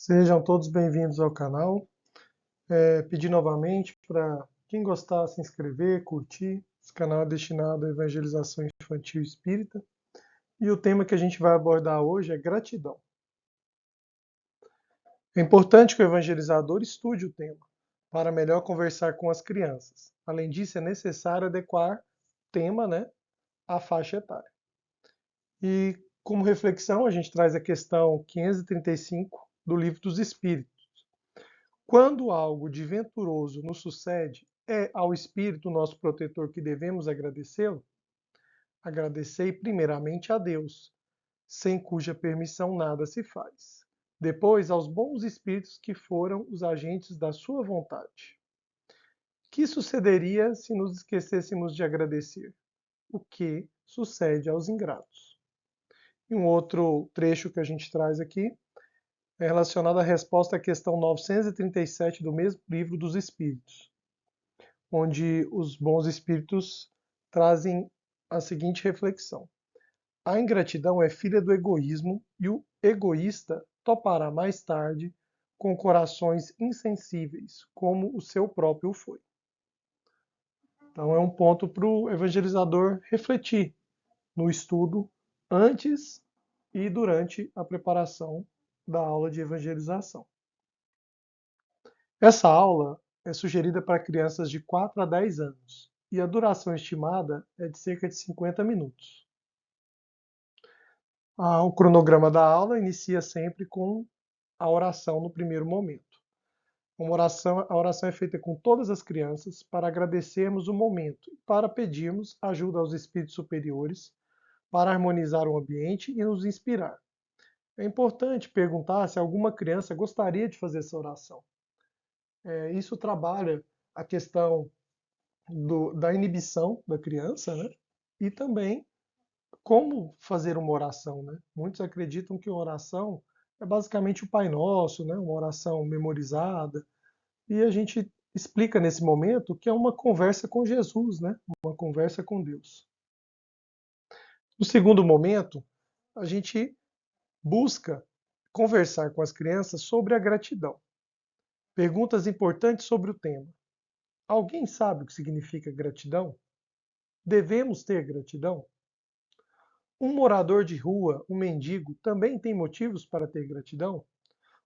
Sejam todos bem-vindos ao canal. Pedir novamente para quem gostar se inscrever, curtir. Esse canal é destinado à evangelização infantil espírita. E o tema que a gente vai abordar hoje é gratidão. É importante que o evangelizador estude o tema para melhor conversar com as crianças. Além disso, é necessário adequar o tema, à faixa etária. E como reflexão, a gente traz a questão 535 do Livro dos Espíritos. Quando algo de venturoso nos sucede, é ao Espírito nosso protetor que devemos agradecê-lo? Agradecei primeiramente a Deus, sem cuja permissão nada se faz. Depois aos bons espíritos que foram os agentes da sua vontade. Que sucederia se nos esquecêssemos de agradecer? O que sucede aos ingratos? E um outro trecho que a gente traz aqui é relacionado à resposta à questão 937 do mesmo Livro dos Espíritos, onde os bons espíritos trazem a seguinte reflexão: a ingratidão é filha do egoísmo e o egoísta topará mais tarde com corações insensíveis, como o seu próprio foi. Então é um ponto para o evangelizador refletir no estudo antes e durante a preparação da aula de evangelização. Essa aula é sugerida para crianças de 4 a 10 anos e a duração estimada é de cerca de 50 minutos. O cronograma da aula inicia sempre com a oração no primeiro momento. A oração é feita com todas as crianças para agradecermos o momento e para pedirmos ajuda aos espíritos superiores para harmonizar o ambiente e nos inspirar. É importante perguntar se alguma criança gostaria de fazer essa oração. Isso trabalha a questão da inibição da criança, e também como fazer uma oração, Muitos acreditam que uma oração é basicamente o Pai Nosso, uma oração memorizada, e a gente explica nesse momento que é uma conversa com Jesus, Uma conversa com Deus. No segundo momento, a gente busca conversar com as crianças sobre a gratidão. Perguntas importantes sobre o tema. Alguém sabe o que significa gratidão? Devemos ter gratidão? Um morador de rua, um mendigo, também tem motivos para ter gratidão?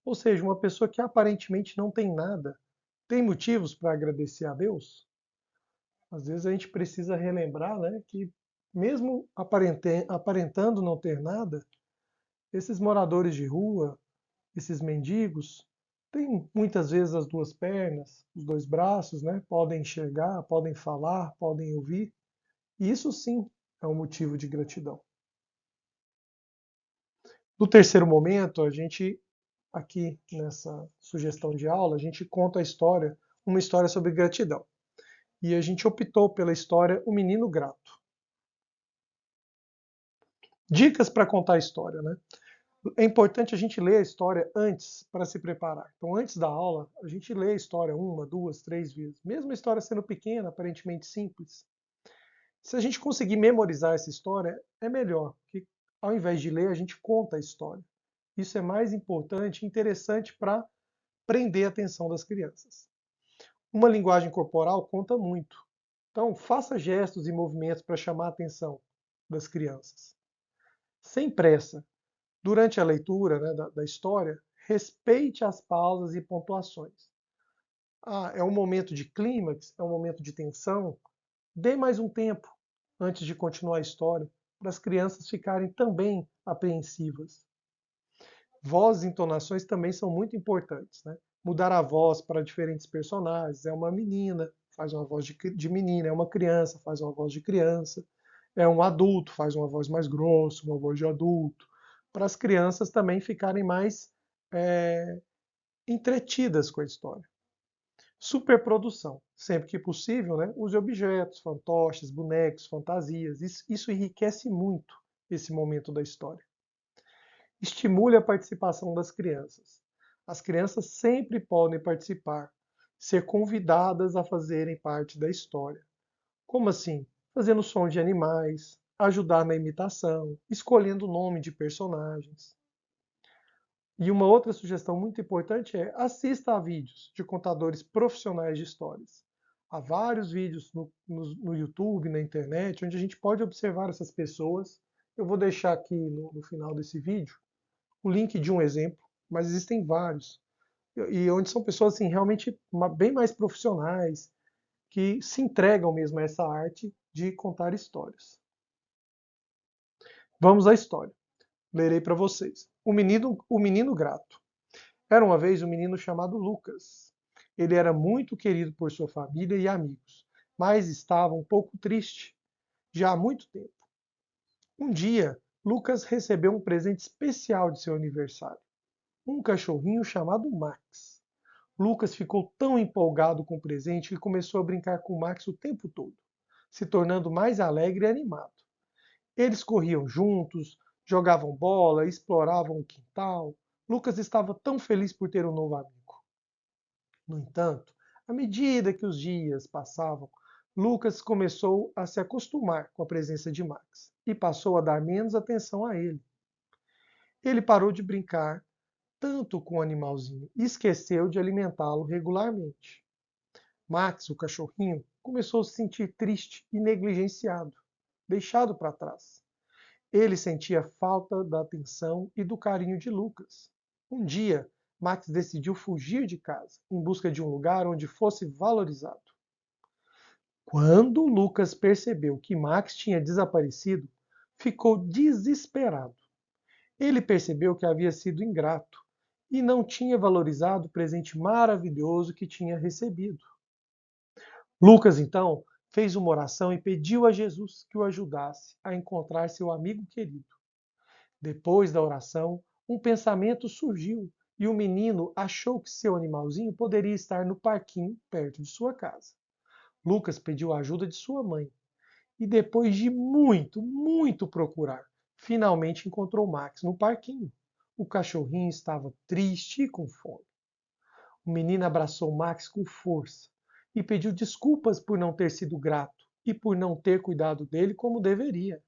Ou seja, uma pessoa que aparentemente não tem nada, tem motivos para agradecer a Deus? Às vezes a gente precisa relembrar, que mesmo aparentando não ter nada, esses moradores de rua, esses mendigos, têm muitas vezes as duas pernas, os dois braços, Podem enxergar, podem falar, podem ouvir. E isso sim é um motivo de gratidão. No terceiro momento, a gente, aqui nessa sugestão de aula, a gente conta uma história sobre gratidão. E a gente optou pela história O Menino Grato. Dicas para contar a história, É importante a gente ler a história antes para se preparar. Então, antes da aula, a gente lê a história uma, duas, três vezes. Mesmo a história sendo pequena, aparentemente simples. Se a gente conseguir memorizar essa história, é melhor, porque ao invés de ler, a gente conta a história. Isso é mais importante e interessante para prender a atenção das crianças. Uma linguagem corporal conta muito. Então, faça gestos e movimentos para chamar a atenção das crianças. Sem pressa. Durante a leitura da história, respeite as pausas e pontuações. É um momento de clímax, é um momento de tensão. Dê mais um tempo antes de continuar a história, para as crianças ficarem também apreensivas. Vozes e entonações também são muito importantes, Mudar a voz para diferentes personagens. É uma menina, faz uma voz de menina. É uma criança, faz uma voz de criança. É um adulto, faz uma voz mais grossa, uma voz de adulto. Para as crianças também ficarem mais entretidas com a história. Superprodução. Sempre que possível, use objetos, fantoches, bonecos, fantasias. Isso enriquece muito esse momento da história. Estimule a participação das crianças. As crianças sempre podem participar, ser convidadas a fazerem parte da história. Como assim? Fazendo som de animais, ajudar na imitação, escolhendo o nome de personagens. E uma outra sugestão muito importante é assista a vídeos de contadores profissionais de histórias. Há vários vídeos no YouTube, na internet, onde a gente pode observar essas pessoas. Eu vou deixar aqui no final desse vídeo o link de um exemplo, mas existem vários. E onde são pessoas assim, realmente bem mais profissionais, que se entregam mesmo a essa arte de contar histórias. Vamos à história. Lerei para vocês. O menino grato. Era uma vez um menino chamado Lucas. Ele era muito querido por sua família e amigos, mas estava um pouco triste já há muito tempo. Um dia, Lucas recebeu um presente especial de seu aniversário, um cachorrinho chamado Max. Lucas ficou tão empolgado com o presente que começou a brincar com Max o tempo todo, se tornando mais alegre e animado. Eles corriam juntos, jogavam bola, exploravam o quintal. Lucas estava tão feliz por ter um novo amigo. No entanto, à medida que os dias passavam, Lucas começou a se acostumar com a presença de Max e passou a dar menos atenção a ele. Ele parou de brincar tanto com o animalzinho e esqueceu de alimentá-lo regularmente. Max, o cachorrinho, começou a se sentir triste e negligenciado, deixado para trás. Ele sentia falta da atenção e do carinho de Lucas. Um dia, Max decidiu fugir de casa, em busca de um lugar onde fosse valorizado. Quando Lucas percebeu que Max tinha desaparecido, ficou desesperado. Ele percebeu que havia sido ingrato e não tinha valorizado o presente maravilhoso que tinha recebido. Lucas, então, fez uma oração e pediu a Jesus que o ajudasse a encontrar seu amigo querido. Depois da oração, um pensamento surgiu e o menino achou que seu animalzinho poderia estar no parquinho perto de sua casa. Lucas pediu a ajuda de sua mãe e, depois de muito procurar, finalmente encontrou Max no parquinho. O cachorrinho estava triste e com fome. O menino abraçou Max com força e pediu desculpas por não ter sido grato e por não ter cuidado dele como deveria.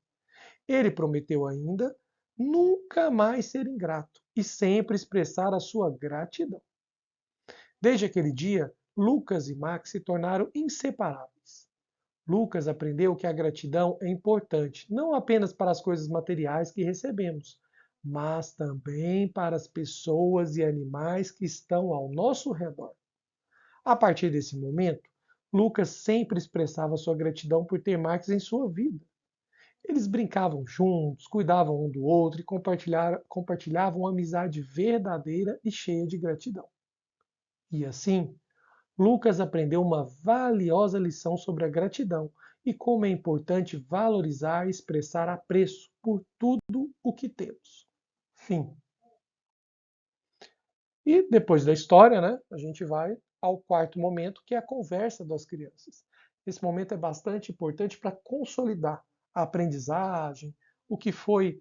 Ele prometeu ainda nunca mais ser ingrato e sempre expressar a sua gratidão. Desde aquele dia, Lucas e Max se tornaram inseparáveis. Lucas aprendeu que a gratidão é importante, não apenas para as coisas materiais que recebemos, mas também para as pessoas e animais que estão ao nosso redor. A partir desse momento, Lucas sempre expressava sua gratidão por ter Max em sua vida. Eles brincavam juntos, cuidavam um do outro e compartilhavam uma amizade verdadeira e cheia de gratidão. E assim, Lucas aprendeu uma valiosa lição sobre a gratidão e como é importante valorizar e expressar apreço por tudo o que temos. Fim. E depois da história, né, a gente vai ao quarto momento, que é a conversa das crianças. Esse momento é bastante importante para consolidar a aprendizagem, o que foi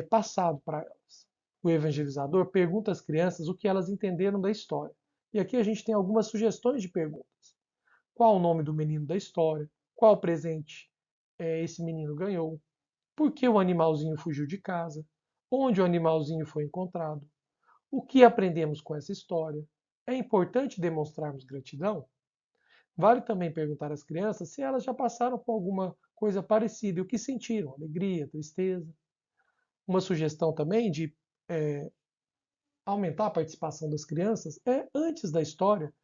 passado para elas. O evangelizador pergunta às crianças o que elas entenderam da história. E aqui a gente tem algumas sugestões de perguntas. Qual o nome do menino da história? Qual presente esse menino ganhou? Por que o animalzinho fugiu de casa? Onde o animalzinho foi encontrado? O que aprendemos com essa história? É importante demonstrarmos gratidão? Vale também perguntar às crianças se elas já passaram por alguma coisa parecida e o que sentiram, alegria, tristeza. Uma sugestão também de aumentar a participação das crianças é, antes da história,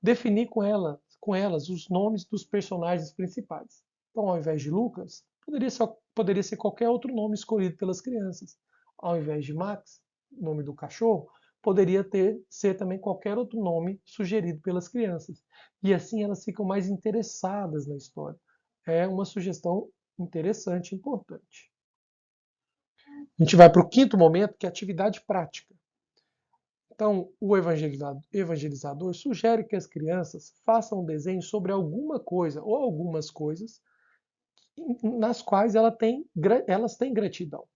definir com elas os nomes dos personagens principais. Então, ao invés de Lucas, poderia ser qualquer outro nome escolhido pelas crianças. Ao invés de Max, nome do cachorro, poderia ser também qualquer outro nome sugerido pelas crianças. E assim elas ficam mais interessadas na história. É uma sugestão interessante e importante. A gente vai para o quinto momento, que é a atividade prática. Então, o evangelizador sugere que as crianças façam um desenho sobre alguma coisa ou algumas coisas nas quais elas têm gratidão.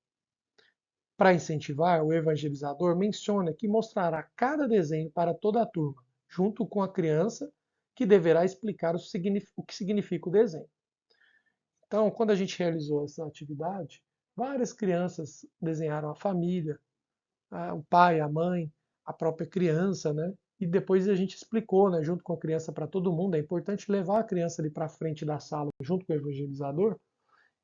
Para incentivar, o evangelizador menciona que mostrará cada desenho para toda a turma, junto com a criança que deverá explicar o que significa o desenho. Então, quando a gente realizou essa atividade, várias crianças desenharam a família, o pai, a mãe, a própria criança, né? E depois a gente explicou, né, junto com a criança para todo mundo, é importante levar a criança ali para frente da sala, junto com o evangelizador,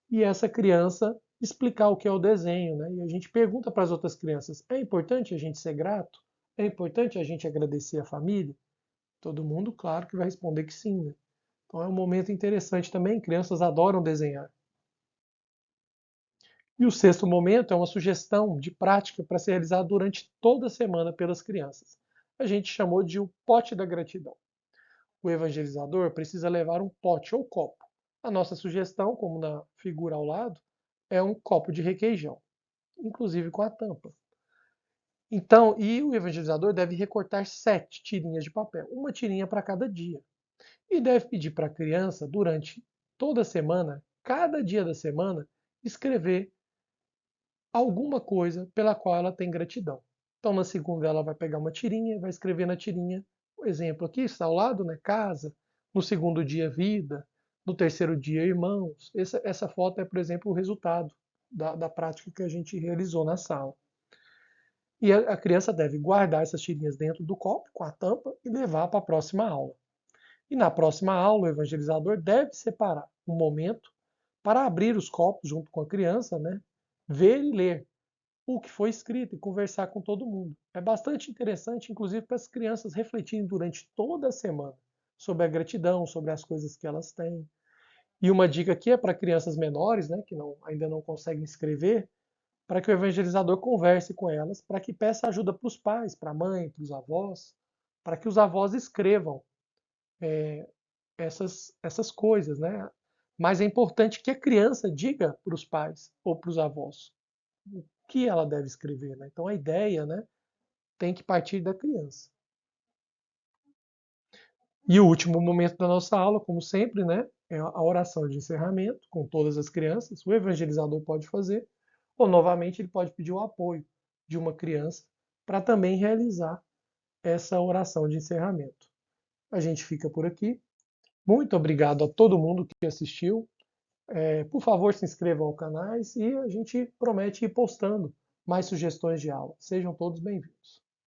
e essa criança explicar o que é o desenho, né? E a gente pergunta para as outras crianças: é importante a gente ser grato? É importante a gente agradecer a família? Todo mundo, claro, que vai responder que sim, né? Então é um momento interessante também, crianças adoram desenhar. E o sexto momento é uma sugestão de prática para ser realizada durante toda a semana pelas crianças. A gente chamou de o pote da gratidão. O evangelizador precisa levar um pote ou copo. A nossa sugestão, como na figura ao lado, é um copo de requeijão, inclusive com a tampa. Então, e o evangelizador deve recortar 7 tirinhas de papel, uma tirinha para cada dia. E deve pedir para a criança, durante toda a semana, cada dia da semana, escrever alguma coisa pela qual ela tem gratidão. Então, na segunda, ela vai pegar uma tirinha, vai escrever na tirinha, o exemplo aqui está ao lado, né? Casa. No segundo dia, vida. No terceiro dia, irmãos. Essa foto é, por exemplo, o resultado da prática que a gente realizou na sala. E a criança deve guardar essas tirinhas dentro do copo, com a tampa, e levar para a próxima aula. E na próxima aula, o evangelizador deve separar um momento para abrir os copos junto com a criança, né? Ver e ler o que foi escrito e conversar com todo mundo. É bastante interessante, inclusive, para as crianças refletirem durante toda a semana sobre a gratidão, sobre as coisas que elas têm. E uma dica aqui é para crianças menores, né, que ainda não conseguem escrever, para que o evangelizador converse com elas, para que peça ajuda para os pais, para a mãe, para os avós, para que os avós escrevam essas coisas, né? Mas é importante que a criança diga para os pais ou para os avós o que ela deve escrever, né? Então a ideia, né, tem que partir da criança. E o último momento da nossa aula, como sempre, né, é a oração de encerramento com todas as crianças. O evangelizador pode fazer, ou novamente ele pode pedir o apoio de uma criança para também realizar essa oração de encerramento. A gente fica por aqui. Muito obrigado a todo mundo que assistiu. Por favor, se inscrevam ao canal e a gente promete ir postando mais sugestões de aula. Sejam todos bem-vindos.